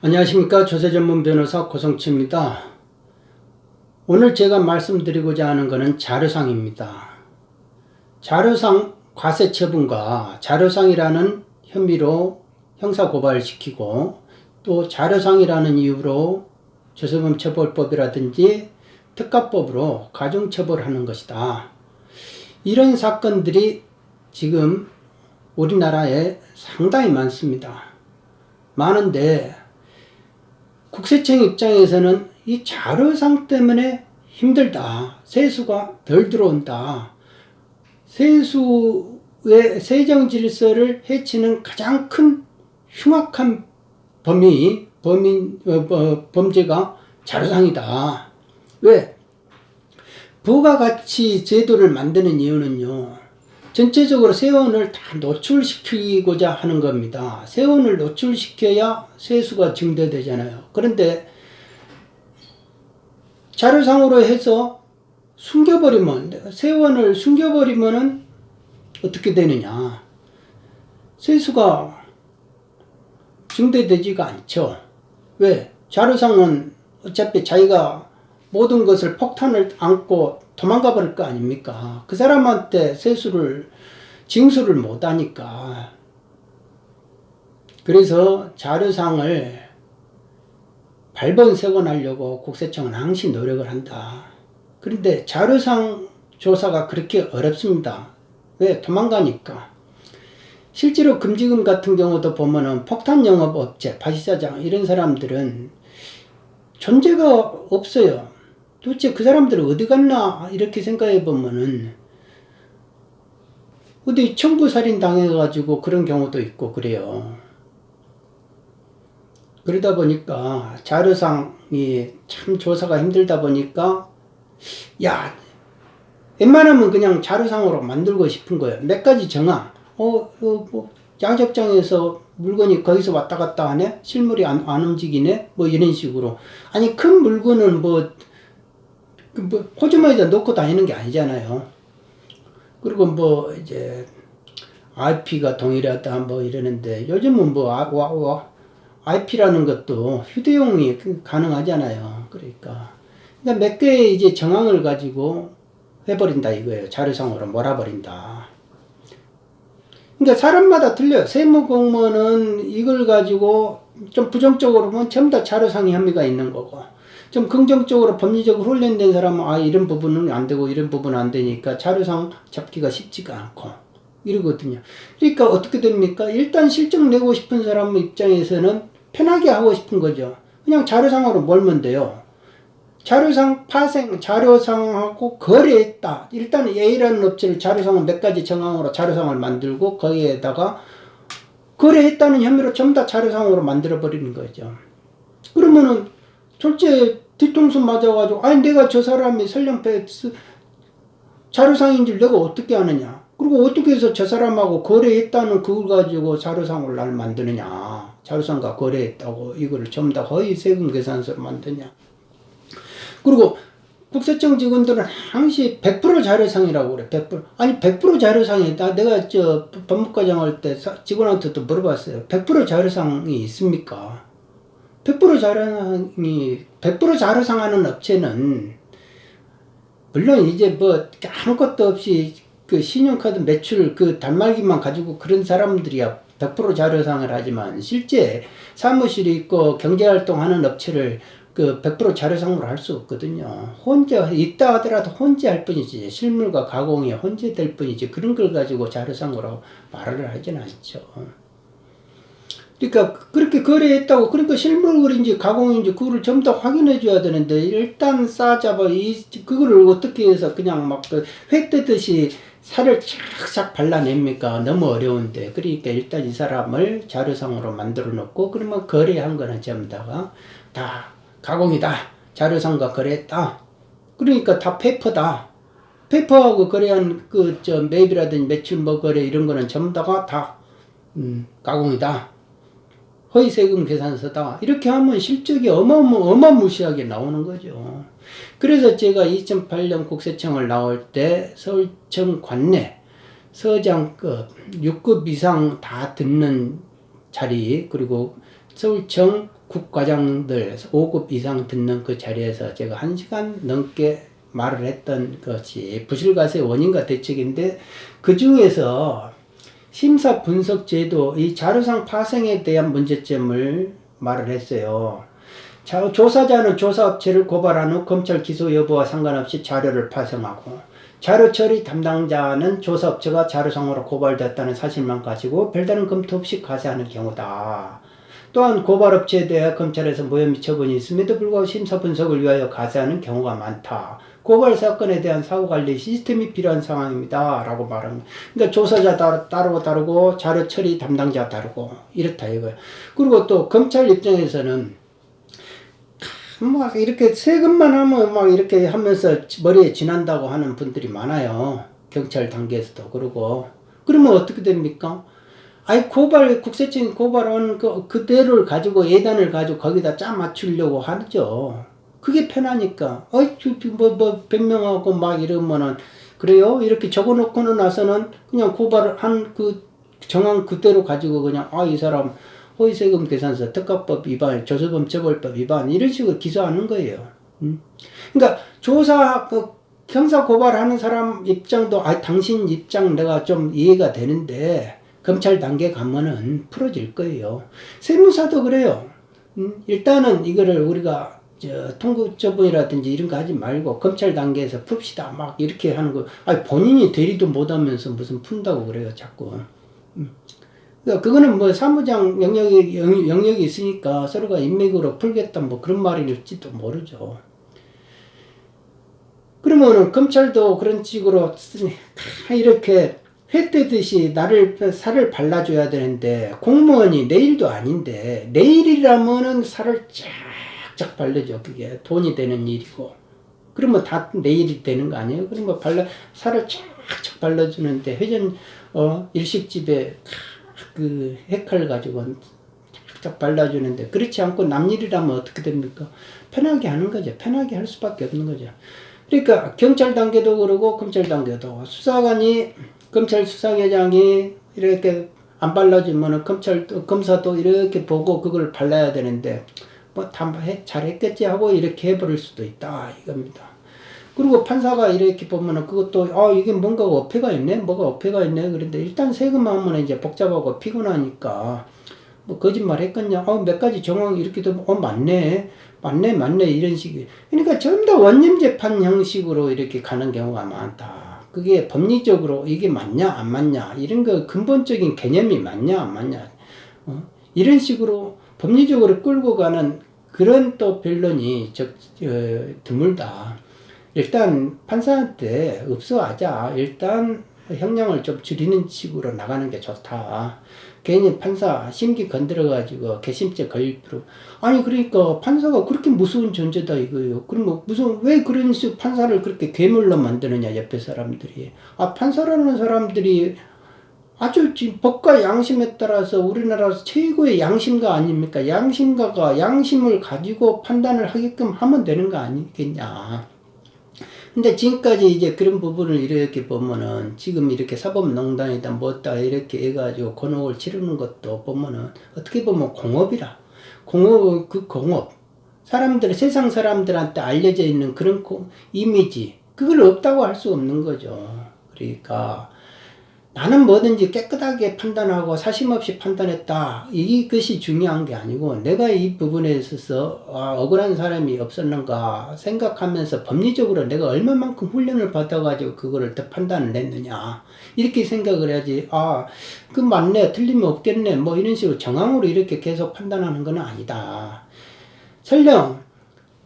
안녕하십니까. 조세전문 변호사 고성치입니다. 오늘 제가 말씀드리고자 하는 것은 자료상입니다. 자료상 과세처분과 자료상이라는 혐의로 형사고발시키고 또 자료상이라는 이유로 조세범처벌법이라든지 특가법으로 가중처벌하는 것이다. 이런 사건들이 지금 우리나라에 상당히 많습니다. 많은데 국세청 입장에서는 이 자료상 때문에 힘들다. 세수가 덜 들어온다. 세수의 세정 질서를 해치는 가장 큰 흉악한 범죄가 자료상이다. 왜? 부가가치 제도를 만드는 이유는요. 전체적으로 세원을 다 노출시키고자 하는 겁니다. 세원을 노출시켜야 세수가 증대되잖아요. 그런데 자료상으로 해서 숨겨버리면, 세원을 숨겨버리면 어떻게 되느냐. 세수가 증대되지가 않죠. 왜? 자료상은 어차피 자기가 모든 것을 폭탄을 안고 도망가 버릴 거 아닙니까? 그 사람한테 징수를 못 하니까. 그래서 자료상을 발본색원하려고 국세청은 항시 노력을 한다. 그런데 자료상 조사가 그렇게 어렵습니다. 왜? 도망가니까. 실제로 금지금 같은 경우도 보면은 폭탄영업업체, 바시사장 이런 사람들은 존재가 없어요. 도대체 그 사람들은 어디 갔나 이렇게 생각해 보면은 어디 청부살인 당해가지고 그런 경우도 있고 그래요. 그러다 보니까 자료상이 참 조사가 힘들다 보니까 웬만하면 그냥 자료상으로 만들고 싶은 거예요. 몇 가지 정황. 양적장에서 물건이 거기서 왔다 갔다 하네? 실물이 안 움직이네? 뭐 이런 식으로. 아니 큰 물건은 호주머니에다 놓고 다니는 게 아니잖아요. 그리고 이제 IP가 동일하다 뭐 이러는데 요즘은 IP라는 것도 휴대용이 가능하잖아요. 그러니까 몇 개의 이제 정황을 가지고 해버린다 이거예요. 자료상으로 몰아버린다. 그러니까 사람마다 틀려요. 세무공무원은 이걸 가지고 좀 부정적으로 보면 전부 다 자료상의 혐의가 있는 거고, 좀 긍정적으로 법리적으로 훈련된 사람은 이런 부분은 안 되고 이런 부분은 안 되니까 자료상 잡기가 쉽지가 않고 이러거든요. 그러니까 어떻게 됩니까? 일단 실적 내고 싶은 사람 입장에서는 편하게 하고 싶은 거죠. 그냥 자료상으로 몰면 돼요. 자료상 파생, 자료상하고 거래했다. 일단 A라는 업체를 자료상을 몇 가지 정황으로 자료상을 만들고 거기에다가 거래했다는 혐의로 전부 다 자료상으로 만들어버리는 거죠. 그러면은 졸제 뒤통수 맞아가지고 내가 저 사람이 설령 자료상인 줄 내가 어떻게 아느냐. 그리고 어떻게 해서 저 사람하고 거래했다는 그걸 가지고 자료상을 날 만드느냐. 자료상과 거래했다고 이거를 전부 다 허위 세금 계산서로 만드냐. 그리고 국세청 직원들은 항시 100% 자료상이라고 그래. 100%. 아니 100% 자료상이다. 내가 법무과장 할 때 직원한테도 물어봤어요. 100% 자료상이 있습니까? 100% 자료상 하는 업체는 물론 이제 아무것도 없이 그 신용카드 매출 단말기만 가지고 그런 사람들이야 100% 자료상을 하지만, 실제 사무실이 있고 경제활동하는 업체를 100% 자료상으로 할 수 없거든요. 혼자 있다 하더라도 혼자 할 뿐이지, 실물과 가공이 혼자 될 뿐이지 그런 걸 가지고 자료상으로 말을 하진 않죠. 그러니까 그렇게 거래했다고, 그러니까 실물인지 가공인지 그거를 전부 다 확인해 줘야 되는데, 일단 싸잡아 그거를 어떻게 해서 그냥 회 뜨듯이 살을 착착 발라냅니까? 너무 어려운데. 그러니까 일단 이 사람을 자료상으로 만들어 놓고, 그러면 거래한 거는 전부 다가 다 가공이다. 자료상과 거래했다. 그러니까 다 페이퍼다. 페이퍼하고 거래한 매입이라든지 매출 거래 이런 거는 전부 다가 다 가공이다. 허위세금 계산서다. 이렇게 하면 실적이 어마무시하게 나오는 거죠. 그래서 제가 2008년 국세청을 나올 때 서울청 관내 서장급 6급 이상 다 듣는 자리, 그리고 서울청 국과장들 5급 이상 듣는 그 자리에서 제가 1시간 넘게 말을 했던 것이 부실과세 원인과 대책인데, 그 중에서 심사 분석 제도, 이 자료상 파생에 대한 문제점을 말을 했어요. 조사자는 조사업체를 고발한 후 검찰 기소 여부와 상관없이 자료를 파생하고, 자료 처리 담당자는 조사업체가 자료상으로 고발됐다는 사실만 가지고 별다른 검토 없이 가세하는 경우다. 또한 고발업체에 대해 검찰에서 무혐의 처분이 있음에도 불구하고 심사 분석을 위하여 가세하는 경우가 많다. 고발 사건에 대한 사후관리 시스템이 필요한 상황입니다. 라고 말합니다. 그러니까 조사자 다르고 자료 처리 담당자 다르고 이렇다 이거예요. 그리고 또 검찰 입장에서는 막 이렇게 세금만 하면 막 이렇게 하면서 머리에 지난다고 하는 분들이 많아요. 경찰 단계에서도. 그러면 어떻게 됩니까? 아니, 국세청 고발한 그대로를 가지고 예단을 가지고 거기다 짜 맞추려고 하죠. 그게 편하니까. 100명하고 막 이러면은, 그래요? 이렇게 적어 놓고는 나서는 그냥 고발을 한 그 정황 그대로 가지고 그냥, 이 사람 허위세금 계산서 특가법 위반, 조세범 처벌법 위반, 이런 식으로 기소하는 거예요. 그러니까 형사 고발하는 사람 입장도, 당신 입장 내가 좀 이해가 되는데, 검찰 단계 가면은 풀어질 거예요. 세무사도 그래요. 일단은 이거를 우리가 통고처분이라든지 이런 거 하지 말고 검찰 단계에서 풉시다. 막 이렇게 하는 거. 본인이 대리도 못하면서 무슨 푼다고 그래요, 자꾸. 그러니까 그거는 뭐 사무장 영역이 있으니까 서로가 인맥으로 풀겠다 뭐 그런 말일지도 모르죠. 그러면은 검찰도 그런 식으로 이렇게 회 떼듯이 살을 발라줘야 되는데, 공무원이 내일도 아닌데 내일이라면은 살을 쫙쫙 발라줘. 그게 돈이 되는 일이고. 그러면 다 내일이 되는 거 아니에요? 그러면 살을 쫙쫙 발라주는데, 회전 일식집에 그 해칼 가지고 쫙쫙 발라주는데, 그렇지 않고 남일이라면 어떻게 됩니까? 편하게 하는 거죠. 편하게 할 수밖에 없는 거죠. 그러니까 경찰 단계도 그러고 검찰 단계도, 검찰 수사계장이 이렇게 안 발라주면은 검사도 이렇게 보고 그걸 발라야 되는데, 뭐 다 잘했겠지 하고 이렇게 해버릴 수도 있다 이겁니다. 그리고 판사가 이렇게 보면은 그것도 이게 뭔가 어폐가 있네, 뭐가 어폐가 있네. 그런데 일단 세금 하면 이제 복잡하고 피곤하니까 뭐 거짓말 했겠냐, 몇 가지 정황이 이렇게 되면 맞네 이런 식이. 그러니까 전부 다 원념 재판 형식으로 이렇게 가는 경우가 많다. 그게 법리적으로 이게 맞냐 안 맞냐, 이런 거 근본적인 개념이 맞냐 안 맞냐, 이런 식으로 법리적으로 끌고 가는 그런 또 변론이 드물다. 일단 판사한테 없어하자. 일단 형량을 좀 줄이는 식으로 나가는 게 좋다. 괜히 판사 심기 건드려가지고 개심죄 걸릴 필요. 그러니까 판사가 그렇게 무서운 존재다 이거예요. 그러면 왜 그런 식으로 판사를 그렇게 괴물로 만드느냐, 옆에 사람들이. 판사라는 사람들이 아주 법과 양심에 따라서 우리나라에서 최고의 양심가 아닙니까? 양심가가 양심을 가지고 판단을 하게끔 하면 되는 거 아니겠냐. 근데 지금까지 이제 그런 부분을 이렇게 보면은, 지금 이렇게 사법농단이다 뭐다 이렇게 해가지고 곤혹을 치르는 것도 보면은 어떻게 보면 공업이라. 공업. 세상 사람들한테 알려져 있는 그런 이미지. 그걸 없다고 할 수 없는 거죠. 그러니까 나는 뭐든지 깨끗하게 판단하고 사심없이 판단했다, 이것이 중요한 게 아니고, 내가 이 부분에 있어서 억울한 사람이 없었는가 생각하면서 법리적으로 내가 얼마만큼 훈련을 받아가지고 그거를 더 판단을 했느냐, 이렇게 생각을 해야지. 그 맞네, 틀림이 없겠네, 뭐 이런 식으로 정황으로 이렇게 계속 판단하는 건 아니다. 설령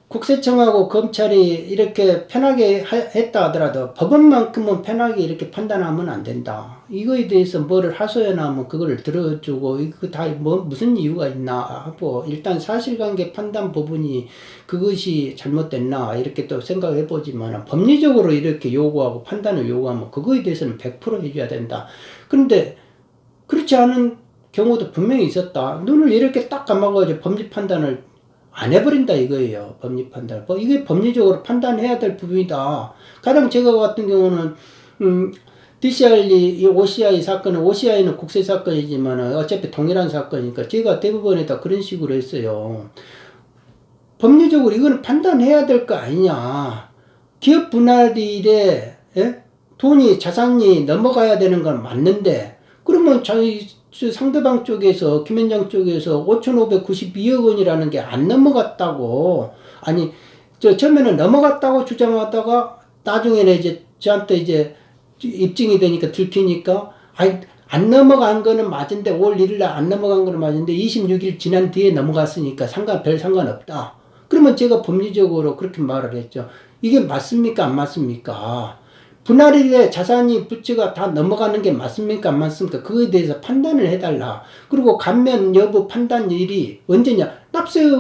국세청하고 검찰이 이렇게 편하게 했다 하더라도 법원만큼은 편하게 이렇게 판단하면 안 된다. 이거에 대해서 뭐를 하소연하면 그거를 들어주고, 이거 다 무슨 이유가 있나 하고, 일단 사실관계 판단 부분이 그것이 잘못됐나 이렇게 또 생각해 보지만, 법리적으로 이렇게 요구하고 판단을 요구하면 그거에 대해서는 100% 해줘야 된다. 그런데 그렇지 않은 경우도 분명히 있었다. 눈을 이렇게 딱 감아가지고 법리 판단을 안 해버린다 이거예요. 법리 판단. 이게 법리적으로 판단해야 될 부분이다. 가령 제가 같은 경우는 DCR이 OCI 사건은 OCI는 국세 사건이지만 어차피 동일한 사건이니까 제가 대부분에 다 그런 식으로 했어요. 법률적으로 이거는 판단해야 될 거 아니냐. 기업 분할일에 돈이 자산이 넘어가야 되는 건 맞는데 그러면 저희 상대방 쪽에서 김현장 쪽에서 5,592억 원이라는 게 안 넘어갔다고 아니 처음에는 넘어갔다고 주장하다가 나중에는 이제 저한테 이제 입증이 되니까 들키니까 아니 안 넘어간 거는 맞은데 5월 1일날 안 넘어간 거는 맞은데 26일 지난 뒤에 넘어갔으니까 별 상관없다. 그러면 제가 법리적으로 그렇게 말을 했죠. 이게 맞습니까? 안 맞습니까? 분할일에 자산이 부채가 다 넘어가는 게 맞습니까? 안 맞습니까? 그거에 대해서 판단을 해달라. 그리고 감면 여부 판단일이 언제냐? 납세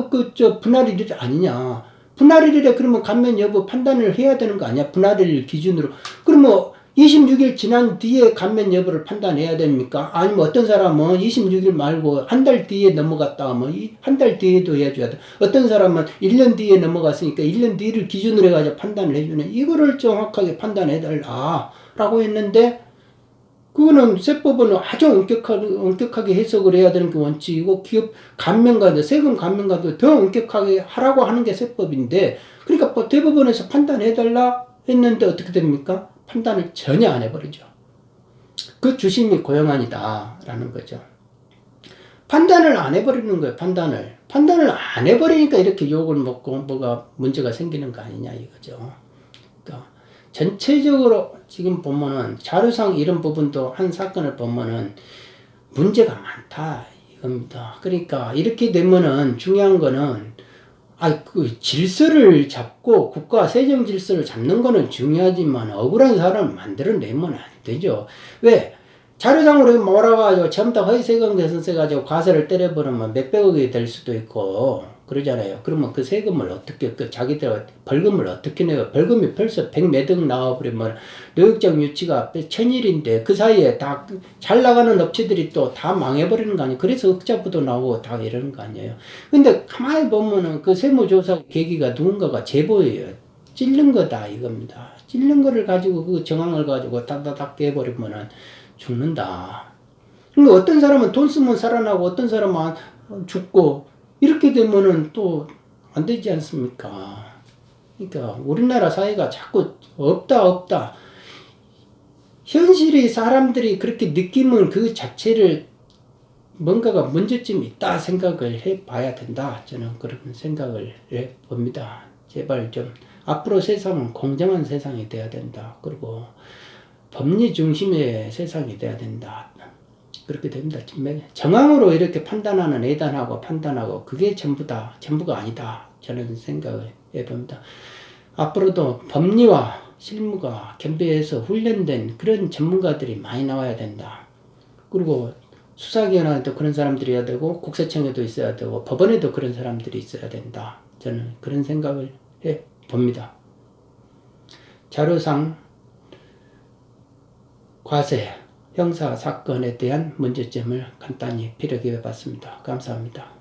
분할일이 아니냐? 분할일에 그러면 감면 여부 판단을 해야 되는 거 아니야? 분할일 기준으로. 그러면 26일 지난 뒤에 감면 여부를 판단해야 됩니까? 아니면 어떤 사람은 26일 말고 한 달 뒤에 넘어갔다 하면 한 달 뒤에도 해줘야 돼. 어떤 사람은 1년 뒤에 넘어갔으니까 1년 뒤를 기준으로 해가지고 판단을 해주네. 이거를 정확하게 판단해달라. 라고 했는데, 그거는 세법은 아주 엄격하게 해석을 해야 되는 게 원칙이고, 기업 감면과도, 세금 감면과도 더 엄격하게 하라고 하는 게 세법인데, 그러니까 대법원에서 판단해달라 했는데 어떻게 됩니까? 판단을 전혀 안 해버리죠. 그 주심이 고용안이다 라는 거죠. 판단을 안 해버리는 거예요. 판단을 안 해버리니까 이렇게 욕을 먹고 뭐가 문제가 생기는 거 아니냐 이거죠. 그러니까 전체적으로 지금 보면은 자료상 이런 부분도 한 사건을 보면은 문제가 많다 이겁니다. 그러니까 이렇게 되면은 중요한 거는 그 질서를 잡고 국가 세정 질서를 잡는 거는 중요하지만 억울한 사람을 만들어내면 안 되죠. 왜? 자료상으로 몰아가지고 전부 다 허위세금 계산서 가지고 과세를 때려버리면 몇백억이 될 수도 있고 그러잖아요. 그러면 그 세금을 어떻게 자기들 벌금을 어떻게 내요? 벌금이 벌써 100몇억 나와버리면 노역장 유치가 1000일인데 그 사이에 다 잘 나가는 업체들이 또 다 망해버리는 거 아니에요. 그래서 흑자부도 나오고 다 이러는 거 아니에요. 근데 가만히 보면은 그 세무조사 계기가 누군가가 제보예요. 찔른 거다 이겁니다. 찔른 거를 가지고 그 정황을 가지고 다다닥 깨버리면은 죽는다. 그러니까 어떤 사람은 돈 쓰면 살아나고 어떤 사람은 죽고 이렇게 되면은 또 안 되지 않습니까? 그러니까 우리나라 사회가 자꾸 없다. 현실이 사람들이 그렇게 느끼면 그 자체를 뭔가가 문제점이 있다 생각을 해봐야 된다. 저는 그런 생각을 해봅니다. 제발 좀 앞으로 세상은 공정한 세상이 돼야 된다. 그리고 법리 중심의 세상이 돼야 된다. 그렇게 됩니다. 정황으로 이렇게 판단하는 예단하고 판단하고 그게 전부가 아니다. 저는 생각을 해봅니다. 앞으로도 법리와 실무가 겸비해서 훈련된 그런 전문가들이 많이 나와야 된다. 그리고 수사기관에도 그런 사람들이 해야 되고 국세청에도 있어야 되고 법원에도 그런 사람들이 있어야 된다. 저는 그런 생각을 해봅니다. 자료상 과세, 형사 사건에 대한 문제점을 간단히 피력해 봤습니다. 감사합니다.